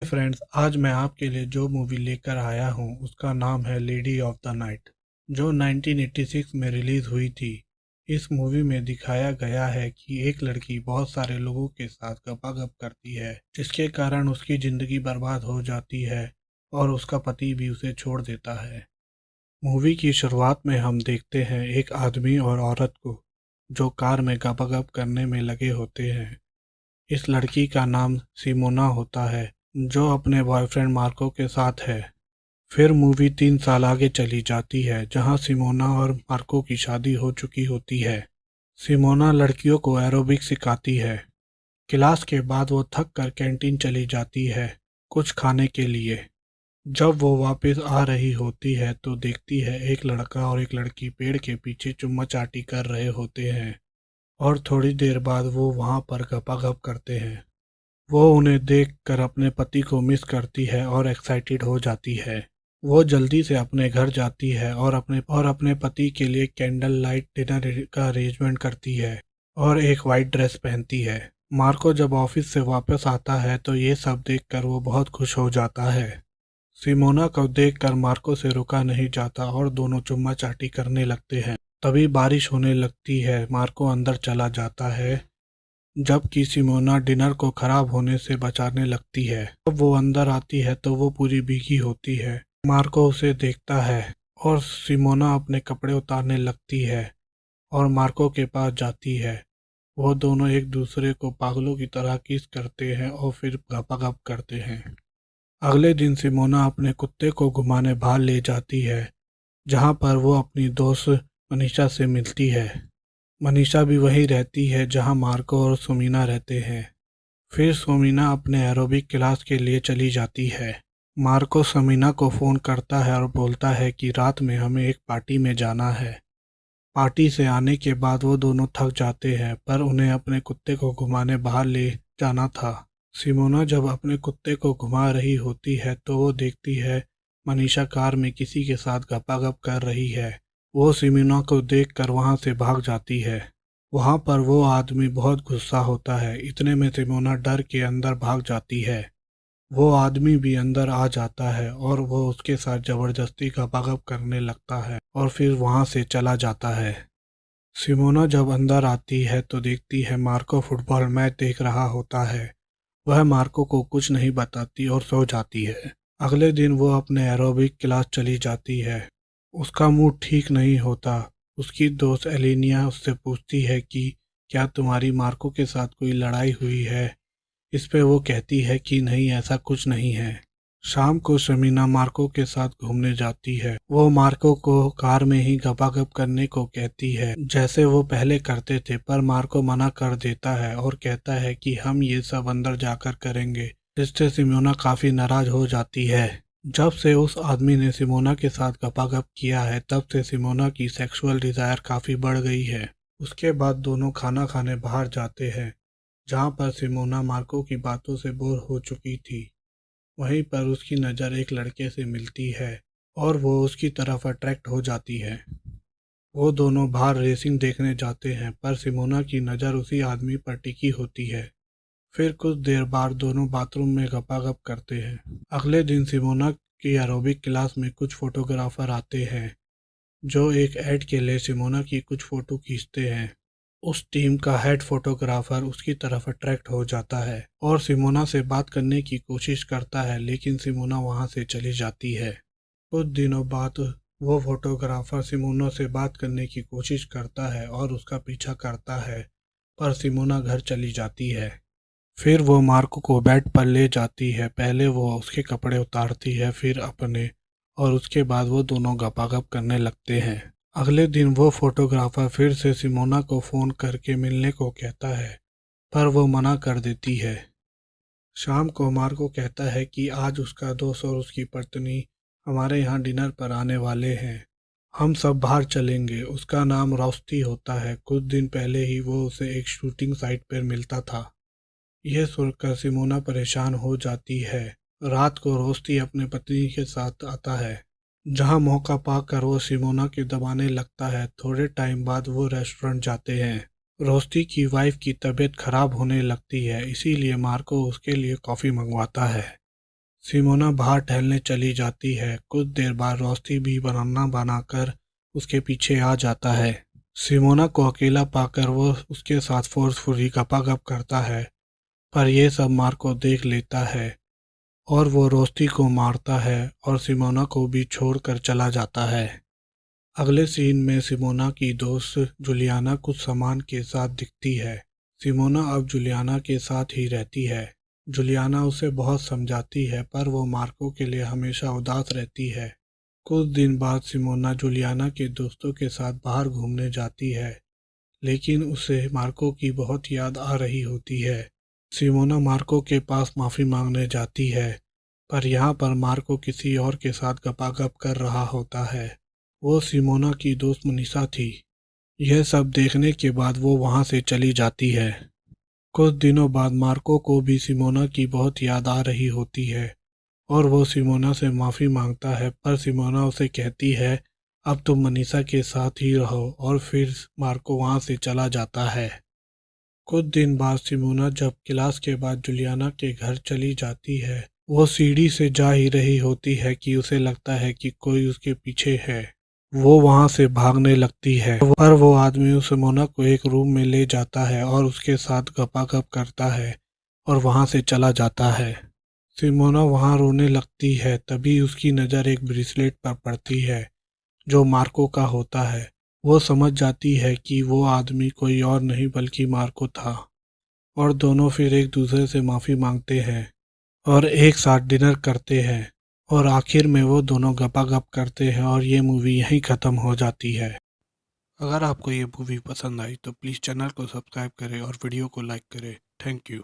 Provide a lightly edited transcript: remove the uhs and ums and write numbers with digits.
Friends, आज मैं आपके लिए जो मूवी लेकर आया हूँ उसका नाम है लेडी ऑफ द नाइट, जो 1986 में रिलीज हुई थी। इस मूवी में दिखाया गया है कि एक लड़की बहुत सारे लोगों के साथ गपागप करती है, जिसके कारण उसकी ज़िंदगी बर्बाद हो जाती है और उसका पति भी उसे छोड़ देता है। मूवी की शुरुआत में हम देखते हैं एक आदमी और औरत को जो कार में गपागप करने में लगे होते हैं। इस लड़की का नाम सिमोना होता है, जो अपने बॉयफ्रेंड मार्को के साथ है। फिर मूवी 3 साल आगे चली जाती है, जहां सिमोना और मार्को की शादी हो चुकी होती है। सिमोना लड़कियों को एरोबिक सिखाती है। क्लास के बाद वो थक कर कैंटीन चली जाती है कुछ खाने के लिए। जब वो वापस आ रही होती है तो देखती है एक लड़का और एक लड़की पेड़ के पीछे चुम्मा चाटी कर रहे होते हैं और थोड़ी देर बाद वो वहां पर गपागप करते हैं। वो उन्हें देखकर अपने पति को मिस करती है और एक्साइटेड हो जाती है। वो जल्दी से अपने घर जाती है और अपने पति के लिए कैंडल लाइट डिनर का अरेंजमेंट करती है और एक वाइट ड्रेस पहनती है। मार्को जब ऑफिस से वापस आता है तो ये सब देखकर वो बहुत खुश हो जाता है। सिमोना को देखकर मार्को से रुका नहीं जाता और दोनों चुम्मा चाटी करने लगते हैं। तभी बारिश होने लगती है। मार्को अंदर चला जाता है, जबकि सिमोना डिनर को खराब होने से बचाने लगती है। जब वो अंदर आती है तो वो पूरी भीगी होती है। मार्को उसे देखता है और सिमोना अपने कपड़े उतारने लगती है और मार्को के पास जाती है। वो दोनों एक दूसरे को पागलों की तरह किस करते हैं और फिर गपागप करते हैं। अगले दिन सिमोना अपने कुत्ते को घुमाने बाहर ले जाती है, जहाँ पर वो अपनी दोस्त मनीषा से मिलती है। मनीषा भी वहीं रहती है जहाँ मार्को और सुमीना रहते हैं। फिर सुमीना अपने एरोबिक क्लास के लिए चली जाती है। मार्को सुमीना को फ़ोन करता है और बोलता है कि रात में हमें एक पार्टी में जाना है। पार्टी से आने के बाद वो दोनों थक जाते हैं, पर उन्हें अपने कुत्ते को घुमाने बाहर ले जाना था। सिमोना जब अपने कुत्ते को घुमा रही होती है तो वो देखती है मनीषा कार में किसी के साथ गपागप कर रही है। वो सिमोना को देखकर वहां से भाग जाती है। वहां पर वो आदमी बहुत गुस्सा होता है। इतने में सिमोना डर के अंदर भाग जाती है। वो आदमी भी अंदर आ जाता है और वो उसके साथ जबरदस्ती गपागप करने लगता है और फिर वहां से चला जाता है। सिमोना जब अंदर आती है तो देखती है मार्को फुटबॉल मैच देख रहा होता है। वह मार्को को कुछ नहीं बताती और सो जाती है। अगले दिन वो अपने एरोबिक क्लास चली जाती है। उसका मूड ठीक नहीं होता। उसकी दोस्त एलिनिया उससे पूछती है कि क्या तुम्हारी मार्को के साथ कोई लड़ाई हुई है। इस पे वो कहती है कि नहीं, ऐसा कुछ नहीं है। शाम को शमीना मार्को के साथ घूमने जाती है। वो मार्को को कार में ही गपागप करने को कहती है, जैसे वो पहले करते थे, पर मार्को मना कर देता है और कहता है कि हम ये सब अंदर जाकर करेंगे, जिससे सिमोना काफी नाराज हो जाती है। जब से उस आदमी ने सिमोना के साथ गपागप किया है, तब से सिमोना की सेक्सुअल डिजायर काफी बढ़ गई है। उसके बाद दोनों खाना खाने बाहर जाते हैं, जहाँ पर सिमोना मार्को की बातों से बोर हो चुकी थी। वहीं पर उसकी नज़र एक लड़के से मिलती है और वो उसकी तरफ अट्रैक्ट हो जाती है। वो दोनों बाहर रेसिंग देखने जाते हैं, पर सिमोना की नज़र उसी आदमी पर टिकी होती है। फिर कुछ देर बाद दोनों बाथरूम में गपागप करते हैं। अगले दिन सिमोना की एरोबिक क्लास में कुछ फोटोग्राफर आते हैं, जो एक ऐड के लिए सिमोना की कुछ फ़ोटो खींचते हैं। उस टीम का हेड फोटोग्राफर उसकी तरफ अट्रैक्ट हो जाता है और सिमोना से बात करने की कोशिश करता है, लेकिन सिमोना वहां से चली जाती है। कुछ दिनों बाद वो फोटोग्राफर सिमोना से बात करने की कोशिश करता है और उसका पीछा करता है, पर सिमोना घर चली जाती है। फिर वो मार्को को बेड पर ले जाती है। पहले वो उसके कपड़े उतारती है, फिर अपने, और उसके बाद वो दोनों गपागप करने लगते हैं। अगले दिन वो फोटोग्राफर फिर से सिमोना को फ़ोन करके मिलने को कहता है, पर वो मना कर देती है। शाम को मार्को कहता है कि आज उसका दोस्त और उसकी पत्नी हमारे यहाँ डिनर पर आने वाले हैं। हम सब बाहर चलेंगे। उसका नाम रोस्ती होता है। कुछ दिन पहले ही वो उसे एक शूटिंग साइट पर मिलता था। यह सुनकर सिमोना परेशान हो जाती है। रात को रोस्ती अपने पत्नी के साथ आता है, जहां मौका पाकर वो सिमोना के दबाने लगता है। थोड़े टाइम बाद वो रेस्टोरेंट जाते हैं। रोस्ती की वाइफ की तबीयत खराब होने लगती है, इसीलिए मार्को उसके लिए कॉफ़ी मंगवाता है। सिमोना बाहर टहलने चली जाती है। कुछ देर बाद रोस्ती भी बहाना बनाकर उसके पीछे आ जाता है। सिमोना को अकेला पाकर वो उसके साथ फोर्सफुली गपागप करता है, पर यह सब मार्को देख लेता है और वो रोस्ती को मारता है और सिमोना को भी छोड़कर चला जाता है। अगले सीन में सिमोना की दोस्त जूलियाना कुछ सामान के साथ दिखती है। सिमोना अब जूलियाना के साथ ही रहती है। जूलियाना उसे बहुत समझाती है, पर वो मार्को के लिए हमेशा उदास रहती है। कुछ दिन बाद सिमोना जूलियाना के दोस्तों के साथ बाहर घूमने जाती है, लेकिन उसे मार्को की बहुत याद आ रही होती है। सिमोना मार्को के पास माफ़ी मांगने जाती है, पर यहाँ पर मार्को किसी और के साथ गपागप कर रहा होता है। वो सिमोना की दोस्त मनीषा थी। यह सब देखने के बाद वो वहाँ से चली जाती है। कुछ दिनों बाद मार्को को भी सिमोना की बहुत याद आ रही होती है और वो सिमोना से माफ़ी मांगता है, पर सिमोना उसे कहती है अब तुम मनीषा के साथ ही रहो, और फिर मार्को वहाँ से चला जाता है। कुछ दिन बाद सिमोना जब क्लास के बाद जुलियाना के घर चली जाती है, वो सीढ़ी से जा ही रही होती है कि उसे लगता है कि कोई उसके पीछे है। वो वहाँ से भागने लगती है, पर वो आदमी सिमोना को एक रूम में ले जाता है और उसके साथ गपागप करता है और वहाँ से चला जाता है। सिमोना वहाँ रोने लगती है, तभी उसकी नज़र एक ब्रेसलेट पर पड़ती है जो मार्को का होता है। वो समझ जाती है कि वो आदमी कोई और नहीं बल्कि मार्को था, और दोनों फिर एक दूसरे से माफ़ी मांगते हैं और एक साथ डिनर करते हैं, और आखिर में वो दोनों गपागप करते हैं और ये मूवी यहीं ख़त्म हो जाती है। अगर आपको ये मूवी पसंद आई तो प्लीज़ चैनल को सब्सक्राइब करें और वीडियो को लाइक करें। Thank you.